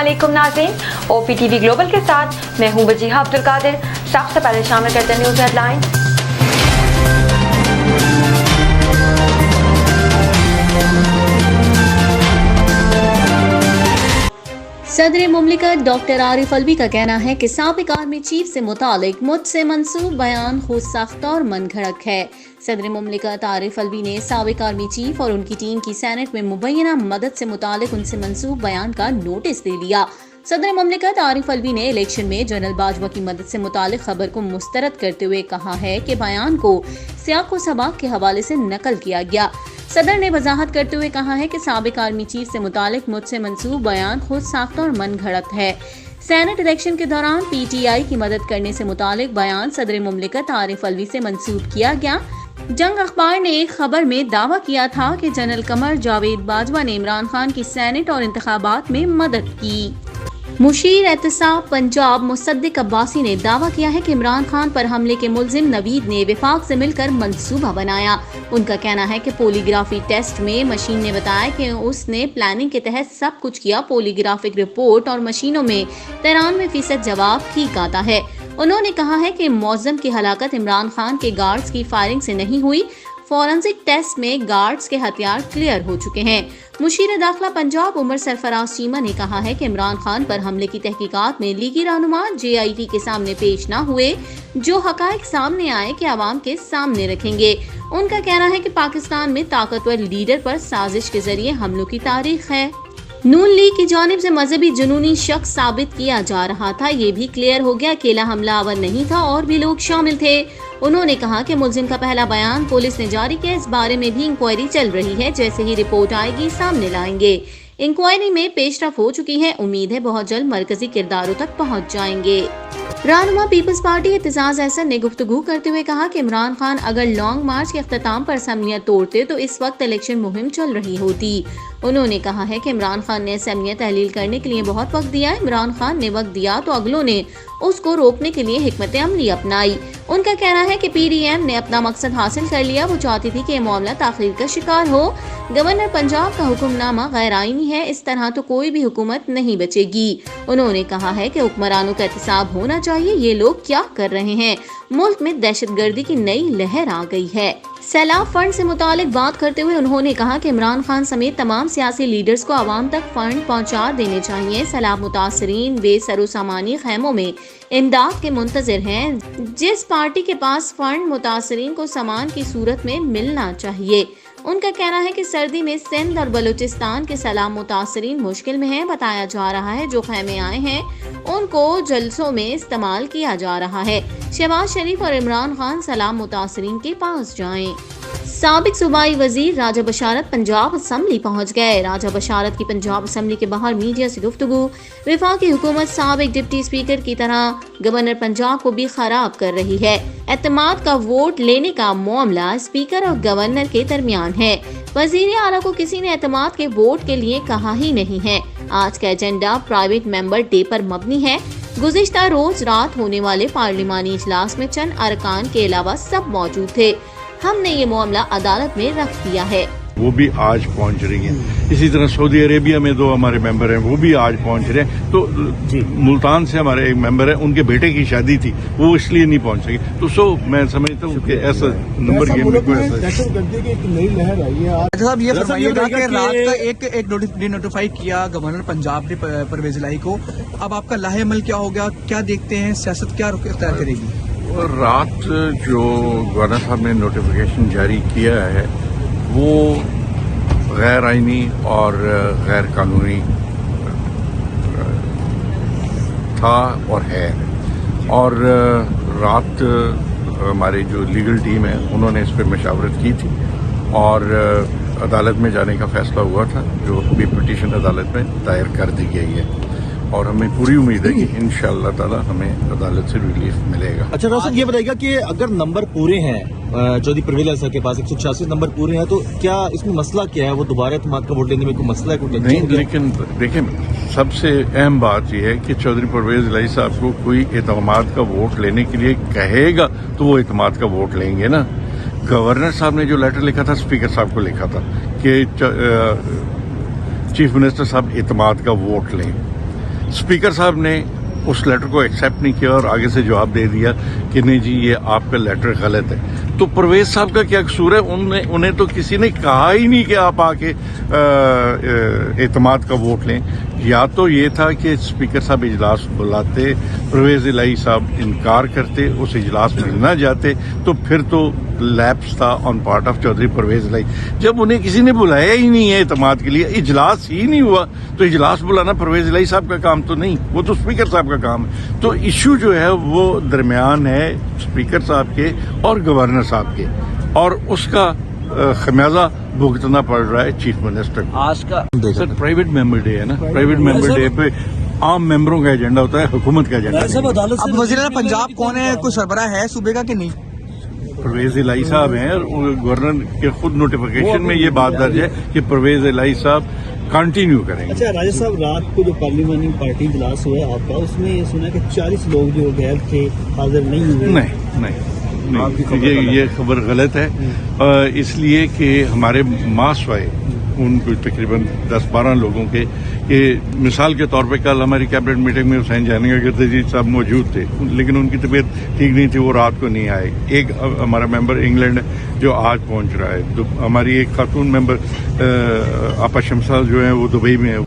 अस्सलामुअलैकुम नाज़रीन, OPTV global के साथ मैं हूं वजीहा अब्दुल कादिर। सबसे पहले शामिल करते हैं न्यूज़ हेडलाइन। सदर मुमलिकत डॉक्टर आरिफ अलवी का कहना है कि साबिक आर्मी चीफ से मुतालिक मुझसे मंसूब बयान खुद साख्त और मनगढ़ंत है। सदर मुमलिकत आरिफ अलवी ने साबिक आर्मी चीफ और उनकी टीम की सेनेट में मुबैना मदद से मुतालिक उनसे मंसूब बयान का नोटिस दे लिया। सदर मुमलिकत आरिफ अलवी ने इलेक्शन में जनरल बाजवा की मदद से मुतालिक खबर को मुस्तरद करते हुए कहा है कि बयान को सियाक व सबाक के हवाले से नकल किया गया। सदर ने वजाहत करते हुए कहा है कि साबिक आर्मी चीफ से मुतालिक मुझसे मंसूब बयान खुद साख्त और मनगढ़ंत है। सेनेट इलेक्शन के दौरान PTI की मदद करने से मुतालिक बयान सदर मुमलिकत आरिफ अलवी से मंसूब किया गया। जंग अखबार ने एक खबर में दावा किया था कि जनरल कमर जावेद बाजवा ने इमरान खान की सेनेट और इंतखाबात में मदद की। मुशीर एहतसाब पंजाब मुसद्दिक अब्बासी ने दावा किया है कि इमरान खान पर हमले के मुलजिम नवीद ने विफाक से मिलकर मंसूबा बनाया। उनका कहना है कि पोलीग्राफी टेस्ट में मशीन ने बताया कि उसने प्लानिंग के तहत सब कुछ किया। पोलीग्राफिक रिपोर्ट और मशीनों में 93% जवाब ठीक आता है। उन्होंने कहा है कि मौज़म की हलाकत इमरान खान के गार्ड्स की फायरिंग से नहीं हुई। फॉरेंसिक टेस्ट में गार्ड्स के हथियार क्लियर हो चुके हैं। मुशीर दाखिला पंजाब उमर सरफराज चीमा ने कहा है कि इमरान खान पर हमले की तहकीकात में लीगी रहनुमा JIT के सामने पेश न हुए। जो हकायक सामने आए कि आवाम के सामने रखेंगे। उनका कहना है कि पाकिस्तान में ताकतवर लीडर पर साजिश के जरिए हमलों की तारीख है। नून लीग की जानिब से मजहबी जुनूनी शख्स साबित किया जा रहा था। ये भी क्लियर हो गया अकेला हमलावर नहीं था और भी लोग शामिल थे। उन्होंने कहा कि मुलजिम का पहला बयान पुलिस ने जारी किया। इस बारे में भी इंक्वायरी चल रही है। जैसे ही रिपोर्ट आएगी सामने लाएंगे। इंक्वायरी में पेशरफ हो चुकी है। उम्मीद है बहुत जल्द मरकजी किरदारों तक पहुँच जाएंगे। रहनुमा पीपल्स पार्टी एतजाज अहसन ने गुफ्तगू करते हुए कहा कि इमरान खान अगर लॉन्ग मार्च के अख्ताम पर असम्बलियां तोड़ते तो इस वक्त इलेक्शन मुहिम चल रही होती। उन्होंने कहा है कि इमरान खान ने असम्बलियां तहलील करने के लिए बहुत वक्त दिया। इमरान खान ने वक्त दिया तो अगलों ने उसको रोकने के लिए हिकमत अमली अपनाई। उनका कहना है कि PDM ने अपना मकसद हासिल कर लिया। वो चाहती थी कि यह मामला ताखीर का शिकार हो। गवर्नर पंजाब का हुक्मनामा गैर आईनी है। इस तरह तो कोई भी हुकूमत नहीं बचेगी। उन्होंने कहा है कि हुक्मरानों का एहतसाब होना चाहिए। ये लोग क्या कर रहे हैं? मुल्क में दहशतगर्दी की नई लहर आ गई है। सैलाब फंड से मुतालिक बात करते हुए उन्होंने कहा कि इमरान खान समेत तमाम सियासी लीडर्स को आवाम तक फंड पहुंचा देने चाहिए। सैलाब मुतासरीन वे सरोसामानी खैमों में इमदाद के मुंतजिर हैं। जिस पार्टी के पास फंड मुतासरीन को सामान की सूरत में मिलना चाहिए। उनका कहना है कि सर्दी में सिंध और बलूचिस्तान के सैलाब मुतासरीन मुश्किल में हैं। बताया जा रहा है जो खैमे आए हैं उनको जलसों में इस्तेमाल किया जा रहा है। शहबाज शरीफ और इमरान खान सैलाब मुतासरीन के पास जाएं। साबिक सूबाई वजीर राजा बशारत पंजाब असम्बली पहुंच गए। राजा बशारत की पंजाब असम्बली के बाहर मीडिया से गुफ्तगू। वफाकी हुकूमत साबिक डिप्टी स्पीकर की तरह गवर्नर पंजाब को भी खराब कर रही है। एतमाद का वोट लेने का मामला स्पीकर और गवर्नर के दरमियान है। वजीर आला को किसी ने एतमाद के वोट के लिए कहा ही नहीं है। आज का एजेंडा प्राइवेट मेंबर डे पर मबनी है। गुज़िश्ता रोज रात होने वाले पार्लिमानी इजलास में चंद अरकान के अलावा सब मौजूद थे। हमने ये मामला अदालत में रख दिया है। वो भी आज पहुंच रही हैं। इसी तरह सऊदी अरेबिया में 2 हमारे मेंबर हैं, वो भी आज पहुंच रहे हैं। तो मुल्तान से हमारे एक मेंबर है, उनके बेटे की शादी थी, वो इसलिए नहीं पहुंच सके। तो मैं समझता हूँ कि ऐसा नंबर गेम में कोई दहशतगर्दी की एक नई लहर आई है। साहब ये फरमाइएगा कि रात का एक नोटिफाई किया गवर्नर पंजाब ने परवेज इलाही को। अब आपका लाहे अमल क्या होगा? क्या देखते हैं सियासत क्या रुख इख्तियार करेगी? और रात जो गवर्नर साहब ने नोटिफिकेशन जारी किया है वो गैर आईनी और गैर कानूनी था और है। और रात हमारी जो लीगल टीम है उन्होंने इस पर मशावरत की थी और अदालत में जाने का फैसला हुआ था, जो भी पिटीशन अदालत में दायर कर दी गई है। और हमें पूरी उम्मीद है कि इंशाअल्लाह ताला हमें अदालत से रिलीफ मिलेगा। अच्छा रोशन, ये बताइएगा कि अगर नंबर पूरे हैं चौधरी परवेज इलाही साहब के पास 186 नंबर पूरे हैं, तो क्या इसमें मसला क्या है? वो दोबारा एतमाद का वोट लेने में कोई मसला है? कोई नहीं, लेकिन देखिए सबसे अहम बात यह है कि चौधरी परवेज इलाही साहब को कोई एतमाद का वोट लेने के लिए कहेगा तो वो एतमाद का वोट लेंगे ना। गवर्नर साहब ने जो लेटर लिखा था स्पीकर साहब को लिखा था कि चीफ मिनिस्टर साहब एतमाद का वोट लें। स्पीकर साहब ने उस लेटर को एक्सेप्ट नहीं किया और आगे से जवाब दे दिया कि नहीं जी ये आपका लेटर गलत है। तो परवेज साहब का क्या कसूर है? उन्हें तो किसी ने कहा ही नहीं कि आप आके एतमाद का वोट लें। या तो ये था कि स्पीकर साहब इजलास बुलाते, परवेज इलाही साहब इनकार करते, उस इजलास में न जाते, तो फिर तो लैप्स था on part of Chaudhry Pervaiz Elahi. जब उन्हें किसी ने बुलाया ही नहीं है एतमाद के लिए, इजलास ही नहीं हुआ, तो इजलास बुलाना परवेज इलाही साहब का काम तो नहीं, वो तो स्पीकर साहब का काम है। तो इशू जो है वो दरमियान है स्पीकर साहब के और गवर्नर साहब के, और उसका खमियाजा भुगतना पड़ रहा है चीफ मिनिस्टर को। आज का सर प्राइवेट मेंबर डे है ना, प्राइवेट मेंबर डे पे आम मेंबरों का एजेंडा होता है, हुकूमत का एजेंडा नहीं। अब वज़ीर-ए-आला पंजाब कौन है, कोई सरबराह है सूबे का कि नहीं? परवेज इलाही साहब हैं, और गवर्नर के खुद नोटिफिकेशन में ये बात दर्ज है कि परवेज इलाही साहब कंटिन्यू करेंगे। अच्छा राजा साहब, रात को जो पार्लियामेंट पार्टी इजलास हुआ है आपका, उसमें ये सुना कि 40 लोग जो गैर थे हाजिर नहीं हुए। नहीं, ये खबर गलत है, इसलिए कि हमारे मासवाए उनको तकरीबन 10-12 लोगों के, ये मिसाल के तौर पे कल हमारी कैबिनेट मीटिंग में हुसैन जानेगा गिरदे जी साहब मौजूद थे, लेकिन उनकी तबीयत ठीक नहीं थी, वो रात को नहीं आए। एक हमारा मेंबर इंग्लैंड है जो आज पहुंच रहा है, तो हमारी एक खातून मेंबर आपा शमसा जो है वो दुबई में है।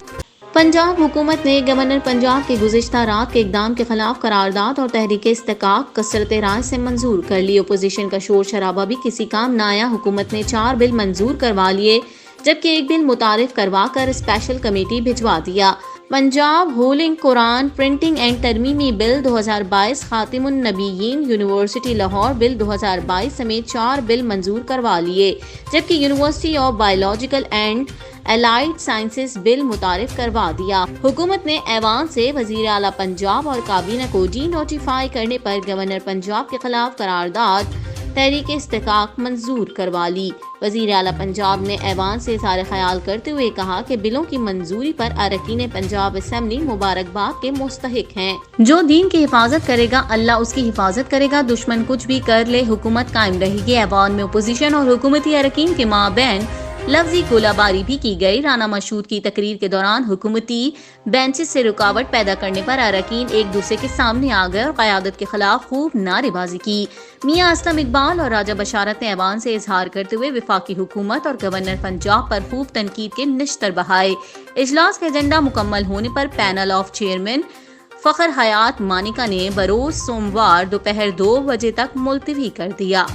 पंजाब हुकूमत ने गवर्नर पंजाब के गुज़िश्ता रात के इक़दाम के खिलाफ करारदाद और तहरीक इस्तिकाक कसरत राय से मंजूर कर ली। अपोजिशन का शोर शराबा भी किसी काम न आया। हुकूमत ने 4 बिल मंजूर करवा लिए, जबकि 1 बिल मुतारिफ करवा कर स्पेशल कमेटी भिजवा दिया। पंजाब होलिंग कुरान प्रिंटिंग एंड तरमीमी bill 2022, Khatimun Nabiyeen university Lahore bill 2022 समेत 4 बिल मंजूर करवा लिए, जबकि university of biological and allied sciences bill मुतारिफ करवा दिया। हुकूमत ने ऐवान से वज़ीर आला पंजाब और काबीना को डी नोटिफाई करने पर गवर्नर पंजाब के खिलाफ करारदाद तहरीक इस्तिकाक मंजूर करवा ली। वज़ीर आला पंजाब ने ऐवान से इज़हार ख्याल करते हुए कहा कि बिलों की मंजूरी पर अरकान पंजाब असम्बली मुबारकबाद के मुस्तहिक हैं। जो दीन की हिफाजत करेगा अल्लाह उसकी हिफाजत करेगा, दुश्मन कुछ भी कर ले हुकूमत कायम रहेगी। ऐवान में अपोजिशन और हुकूमती अरकान के माबैन लफ्जी गोलाबारी भी की गई। राना मशहूद की तकरीर के दौरान हुकूमती बेंचेस से रुकावट पैदा करने पर अरकान एक दूसरे के सामने आ गए और क़यादत के खिलाफ खूब नारेबाजी की। मियां असलम इकबाल और राजा बशारत ने ऐवान से इजहार करते हुए वफाकी हुकूमत और गवर्नर पंजाब पर खूब तनकीद के निश्तर बहाए। इजलास का एजेंडा मुकम्मल होने पर पैनल ऑफ चेयरमैन फखर हयात मानिका ने बरोज सोमवार दोपहर 2 बजे तक मुलतवी कर दिया।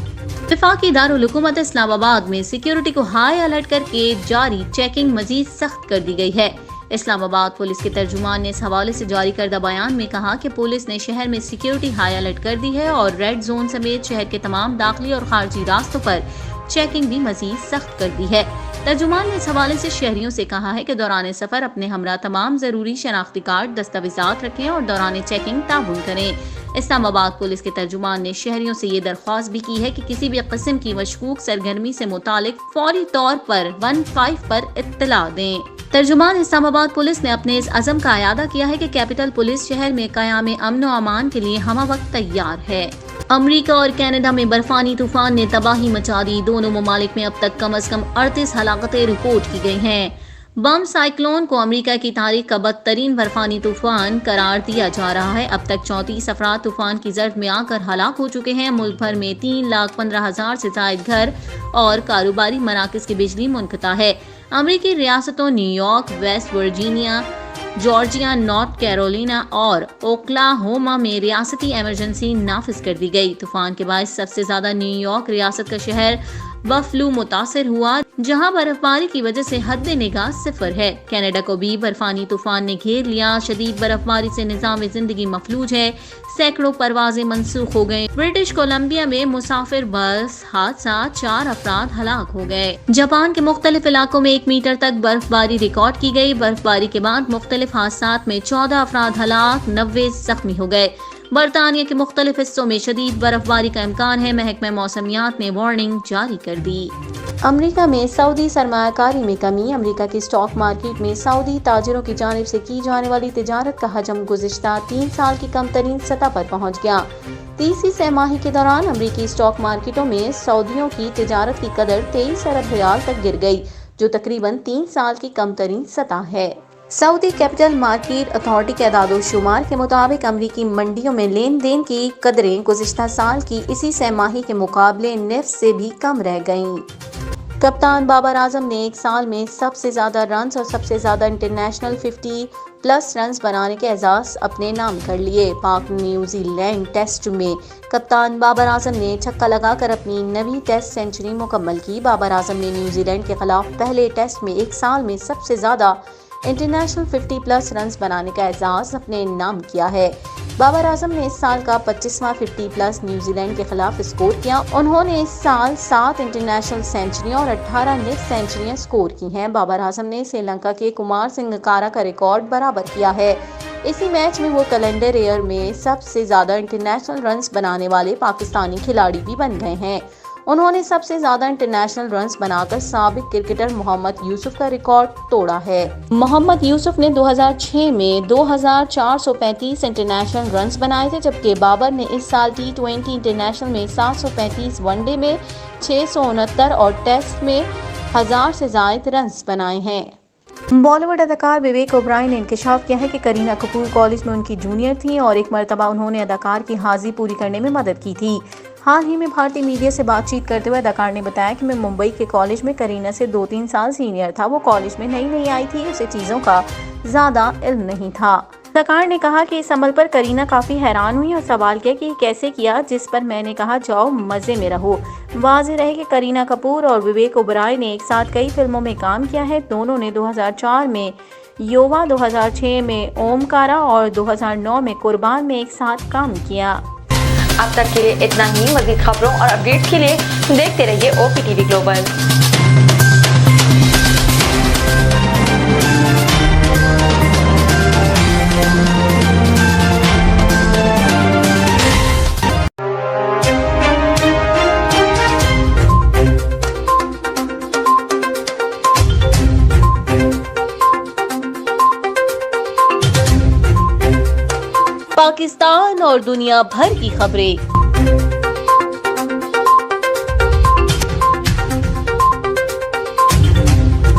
वफाकी दारुल हुकूमत इस्लामाबाद में सिक्योरिटी को हाई अलर्ट करके जारी चेकिंग मजीद सख्त कर दी गई है। इस्लामाबाद पुलिस के तर्जुमान ने इस हवाले से जारी करदा बयान में कहा कि पुलिस ने शहर में सिक्योरिटी हाई अलर्ट कर दी है और रेड जोन समेत शहर के तमाम दाखिली और खारजी रास्तों पर चेकिंग भी मजीद सख्त कर दी है। तर्जुमान ने इस हवाले से शहरियों से कहा है कि दौरान सफर अपने हमरा तमाम जरूरी शनाख्ती कार्ड दस्तावेजात रखें और दौरान चेकिंग ताउन करें। इस्लामाबाद पुलिस के तर्जुमान ने शहरियों से ये दरख्वास्त भी की है कि किसी भी किस्म की मशकूक सरगर्मी से मुतालिक फौरी तौर पर 15 पर इत्तला दें। तर्जुमान इस्लामाबाद पुलिस ने अपने इस अज़म का अयादा किया है कि कैपिटल पुलिस शहर में क़याम अमन व अमान के लिए हमा वक्त तैयार है। अमरीका और कनाडा में बर्फानी तूफान ने तबाही मचा दी। दोनों ममालिक में अब तक कम अज कम 38 हलाकतें रिपोर्ट की गई हैं। बम साइक्लोन को अमेरिका की तारीख का बदतरीन बर्फानी तूफान करार दिया जा रहा है। अब तक 34 अफराद तूफान की जर्द में आकर हलाक हो चुके हैं। मुल्क भर में 3,15,000 से ज्यादा घर और कारोबारी मराकज की बिजली मुनक़ता है। अमेरिकी रियासतों New York, West Virginia, Georgia, north Carolina और ओक्लाहोमा में रियासती इमरजेंसी नाफिज कर दी गई। तूफान के बाद सबसे ज्यादा न्यूयॉर्क रियासत का शहर बफलू मुतासिर हुआ, जहां बर्फबारी की वजह से हद निगाह 0 है। कनाडा को भी बर्फानी तूफान ने घेर लिया। शदीद बर्फबारी से निजाम जिंदगी मफलूज है। सैकड़ों परवाजें मंसूख हो गए। ब्रिटिश कोलंबिया में मुसाफिर बस हादसा 4 अफराद हलाक हो गए। जापान के मुख्तलिफ इलाकों में 1 मीटर तक बर्फबारी रिकॉर्ड की गई। बर्फबारी के बाद मुख्तलिफ हादसात में 14 अफराद हलाक, 90 जख्मी हो गए। बरतानिया के मुख्तलिफ हिस्सों में शदीद बर्फबारी का इम्कान है। महकमा मौसमियात ने वार्निंग जारी कर दी। अमेरिका में सऊदी सरमायाकारी में कमी। अमेरिका की स्टॉक मार्केट में सऊदी ताजिरों की जानिब से की जाने वाली तिजारत का हजम गुज़िश्ता 3 साल की कम तरीन सतह पर पहुँच गया। तीसरी सहमाही के दौरान अमेरिकी स्टॉक मार्केटों में सऊदियों की तिजारत की कदर 23 अरब रियाल तक गिर गई, जो तकरीबन 3 साल की कम तरीन सतह है। सऊदी कैपिटल मार्केट अथॉरिटी के अदाद शुमार के मुताबिक अमरीकी मंडियों में लेन देन की कदरें गुज़िश्ता साल की इसी सहमाही के मुकाबले निफ्ट से भी कम रह गईं। कप्तान बाबर आजम ने एक साल में सबसे ज़्यादा रन्स और सबसे ज़्यादा इंटरनेशनल 50+ रन्स बनाने के एजाज़ अपने नाम कर लिए। पाक न्यूजीलैंड टेस्ट में कप्तान बाबर आजम ने छक्का लगाकर अपनी 9वीं टेस्ट सेंचुरी मुकम्मल की। बाबर आजम ने न्यूजीलैंड के खिलाफ पहले टेस्ट में एक साल में सबसे ज़्यादा इंटरनेशनल 50+ रन्स बनाने का एजाज़ अपने नाम किया है। बाबर आजम ने इस साल का 25वां 50+ न्यूजीलैंड के खिलाफ स्कोर किया। उन्होंने इस साल 7 इंटरनेशनल सेंचुरियां और 18 निफ्ट सेंचुरियां स्कोर की हैं। बाबर आजम ने श्रीलंका के कुमार संगकारा का रिकॉर्ड बराबर किया है। इसी मैच में वो कैलेंडर ईयर में सबसे ज़्यादा इंटरनेशनल रन्स बनाने वाले पाकिस्तानी खिलाड़ी भी बन गए हैं। उन्होंने सबसे ज्यादा इंटरनेशनल रन्स बनाकर साबिक क्रिकेटर मोहम्मद यूसुफ का रिकॉर्ड तोड़ा है। मोहम्मद यूसुफ ने 2006 में 2435 इंटरनेशनल रन्स बनाए थे, जबकि बाबर ने इस साल T20 इंटरनेशनल में 735, वनडे में 669 और टेस्ट में 1000 से ज्यादा रन्स बनाए हैं। बॉलीवुड अदाकार विवेक ओबराय ने इंकशाफ किया है कि करीना कपूर कॉलेज में उनकी जूनियर थी और एक मरतबा उन्होंने अदाकार की हाजिरी पूरी करने में मदद की थी। हाल ही में भारतीय मीडिया से बातचीत करते हुए अदाकार ने बताया कि मैं मुंबई के कॉलेज में करीना से 2-3 साल सीनियर था। वो कॉलेज में नई आई थी, उसे चीज़ों का ज़्यादा इल्म नहीं था। अदाकार ने कहा कि इस अमल पर करीना काफ़ी हैरान हुई और सवाल किया कि ये कैसे किया, जिस पर मैंने कहा जाओ मज़े में रहो। वाज़ेह रहे कि करीना कपूर और विवेक ओबराय ने एक साथ कई फिल्मों में काम किया है। दोनों ने 2004 में योवा, 2006 में ओमकारा और 2009 में कुर्बान में एक साथ काम किया। अब तक के लिए इतना ही। मज़ीद खबरों और अपडेट्स के लिए देखते रहिए OPTV ग्लोबल। पाकिस्तान और दुनिया भर की खबरें,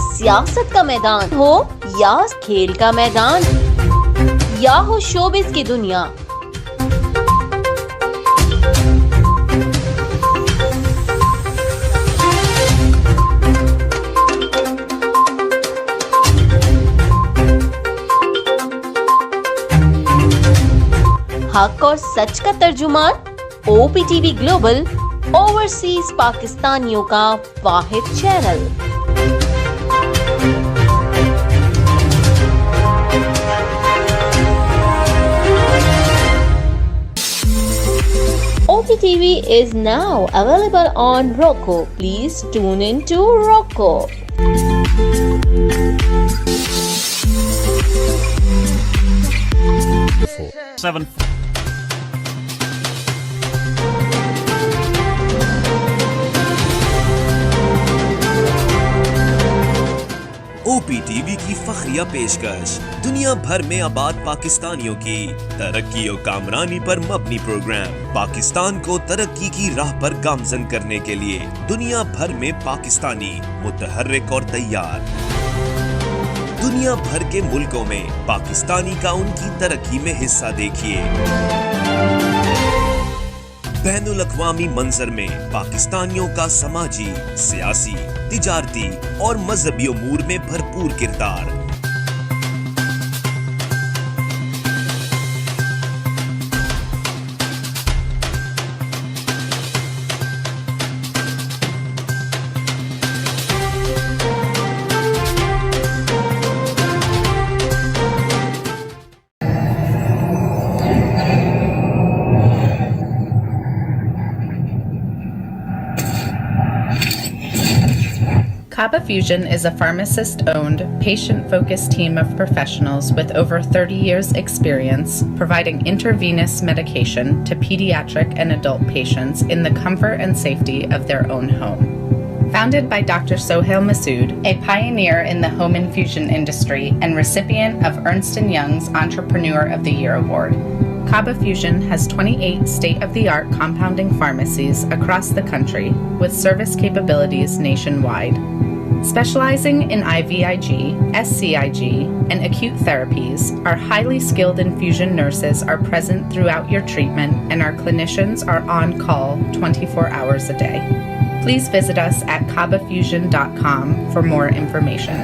सियासत का मैदान हो या खेल का मैदान या हो शोबिस की दुनिया, हक और सच का तर्जुमान OPTV ग्लोबल, ओवरसीज पाकिस्तानियों का वाहिद channel. OPTV is now available on Roku. Please tune in to Roku. 7. OPTV की फखरिया पेशकश दुनिया भर में आबाद पाकिस्तानियों की तरक्की और कामरानी पर मबनी प्रोग्राम पाकिस्तान को तरक्की की राह पर गामजन करने के लिए दुनिया भर में पाकिस्तानी मुतहर्रिक और तैयार। दुनिया भर के मुल्कों में पाकिस्तानी का उनकी तरक्की में हिस्सा देखिए। बैनुल अक़वामी मंजर में पाकिस्तानियों का समाजी, सियासी, तिजारती और मजहबी उमूर में भरपूर किरदार। Kaba Fusion is a pharmacist-owned, patient-focused team of professionals with over 30 years' experience providing intravenous medication to pediatric and adult patients in the comfort and safety of their own home. Founded by Dr. Sohail Masood, a pioneer in the home infusion industry and recipient of Ernst & Young's Entrepreneur of the Year Award, Kaba Fusion has 28 state-of-the-art compounding pharmacies across the country with service capabilities nationwide. Specializing in IVIG, SCIG, and acute therapies, our highly skilled infusion nurses are present throughout your treatment, and our clinicians are on call 24 hours a day. Please visit us at kabafusion.com for more information.